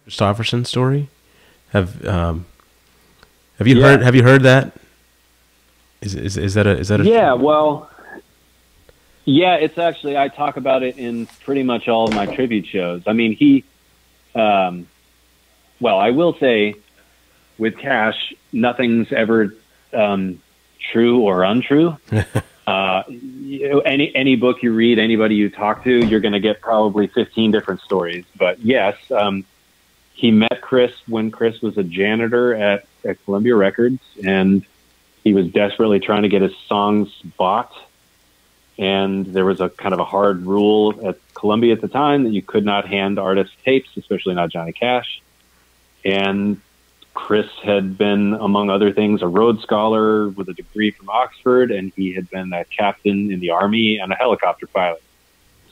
Christopherson story? Have you heard that? Is that a Yeah, well, yeah, it's actually, I talk about it in pretty much all of my tribute shows. I mean, well, I will say with Cash, nothing's ever true or untrue. Any book you read, anybody you talk to, you're going to get probably 15 different stories. But yes, he met Chris when Chris was a janitor at Columbia Records, and he was desperately trying to get his songs bought. And there was a kind of a hard rule at Columbia at the time that you could not hand artists tapes, especially not Johnny Cash. And Chris had been, among other things, a Rhodes Scholar with a degree from Oxford, and he had been a captain in the Army and a helicopter pilot.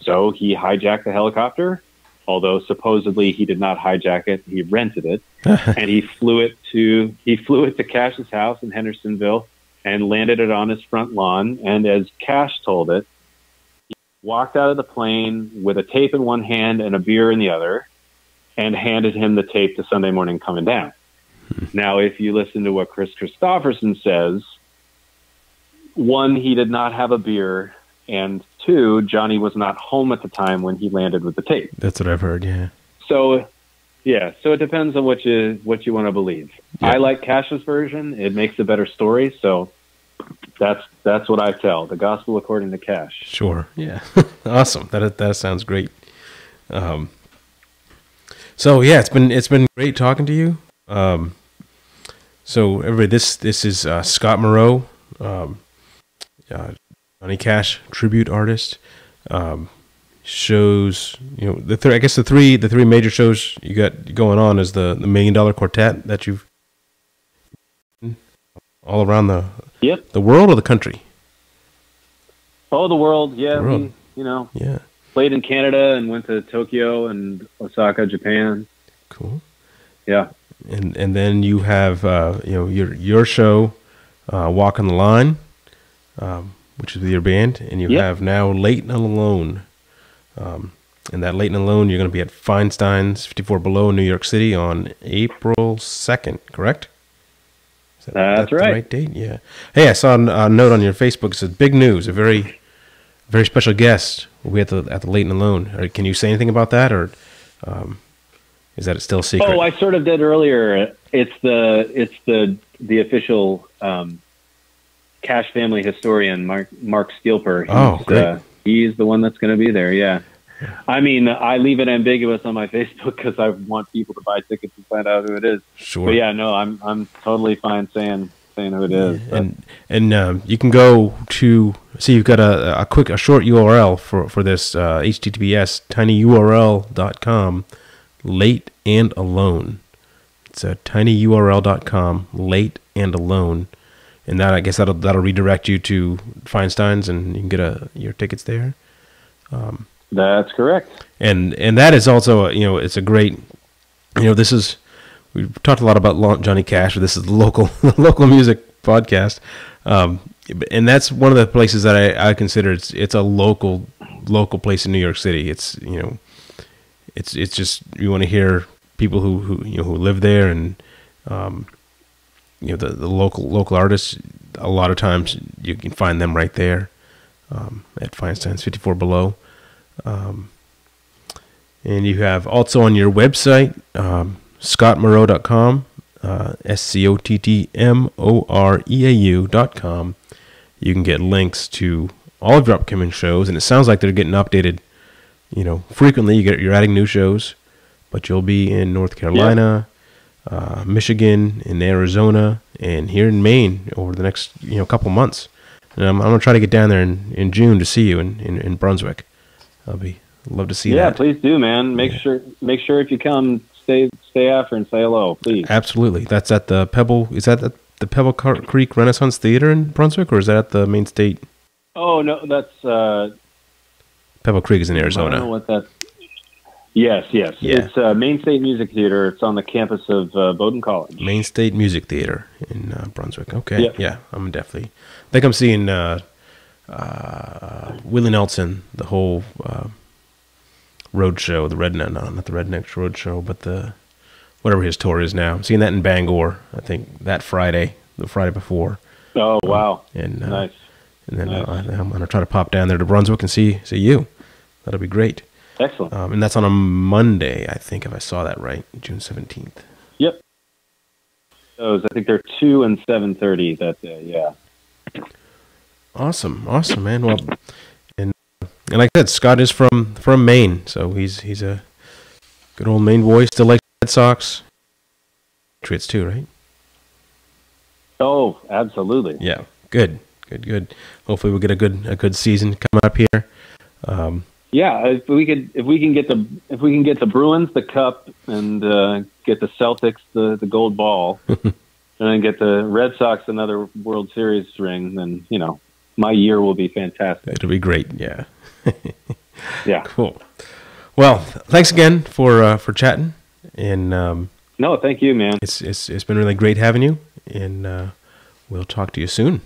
So he hijacked the helicopter, although supposedly he did not hijack it, he rented it, and he flew it to Cash's house in Hendersonville and landed it on his front lawn. And as Cash told it, he walked out of the plane with a tape in one hand and a beer in the other, and handed him the tape to Sunday Morning Coming Down. Now, if you listen to what Chris Christopherson says, one, he did not have a beer, and two, Johnny was not home at the time when he landed with the tape. That's what I've heard, yeah. So, yeah, so it depends on what you want to believe. Yeah. I like Cash's version. It makes a better story, so that's what I tell. The gospel according to Cash. Sure, yeah. Awesome. That sounds great. So yeah, it's been great talking to you. So everybody, this is Scott Moreau, Johnny Cash tribute artist. Shows, you know, I guess the three major shows you got going on is the $1 Million Quartet that you've all around the world or the country. Oh, the world, yeah. The world. We played in Canada and went to Tokyo and Osaka, Japan. Cool. Yeah. And then you have your show, Walk on the Line, which is with your band, and you have now Late and Alone. And that Late and Alone, you're going to be at Feinstein's 54 Below in New York City on April 2nd, correct? That's right. The right date? Yeah. Hey, I saw a note on your Facebook. It says, big news, a very, very special guest we at the Late and Alone. Can you say anything about that, or is that still a secret? Oh, I sort of did earlier. It's the official Cash family historian, Mark Stielper. Great. He's the one that's going to be there. Yeah. I mean, I leave it ambiguous on my Facebook because I want people to buy tickets and find out who it is. Sure. But yeah, no, I'm totally fine saying who it is. Yeah. And you can go to see. You've got a short URL for this HTTPS tinyurl.com Late and Alone. It's tinyurl.com Late and Alone. And that, I guess that'll redirect you to Feinstein's, and you can get your tickets there. That's correct. And that is also, it's a great, we've talked a lot about Johnny Cash, but this is the local music podcast. And that's one of the places that I consider it's a local place in New York City. It's, it's just, you want to hear people who live there, and, the local artists, a lot of times you can find them right there at Feinstein's 54 Below. And you have also on your website, scottmoreau.com, SCOTTMOREAU.com. You can get links to all of your upcoming shows, and it sounds like they're getting updated, frequently. You're adding new shows, but you'll be in North Carolina, Michigan, in Arizona, and here in Maine over the next couple months. And I'm gonna try to get down there in June to see you in Brunswick. Love to see that. Yeah, please do, man. Make sure if you come, stay after and say hello, please. Absolutely. That's at the Pebble. Is that at the Pebble Creek Renaissance Theater in Brunswick, or is that at the Main State? Oh no, that's Pebble Creek is in Arizona. I don't know what that's. Yes. Yeah. It's Main State Music Theater. It's on the campus of Bowdoin College. Main State Music Theater in Brunswick. Okay. Yeah, I'm definitely. I think I'm seeing Willie Nelson, the whole road show, not the Redneck Road Show, but the whatever his tour is now. I'm seeing that in Bangor, I think, that Friday, the Friday before. Oh, wow. And Nice. And then Nice. I'm going to try to pop down there to Brunswick and see you. That'll be great. Excellent. And that's on a Monday, I think, if I saw that right, June 17th. Yep. Those, I think they're 2 and 7:30 that day. Yeah. Awesome, man. Well, and like I said, Scott is from Maine, so he's a good old Maine boy. Still likes Red Sox, Patriots too, right? Oh, absolutely. Yeah, good. Hopefully, we'll get a good season coming up here. Yeah, if we can get the Bruins the cup and get the Celtics the gold ball, and then get the Red Sox another World Series ring, then my year will be fantastic. It'll be great. Yeah. Yeah. Cool. Well, thanks again for chatting, and no, thank you, man. It's been really great having you, and we'll talk to you soon.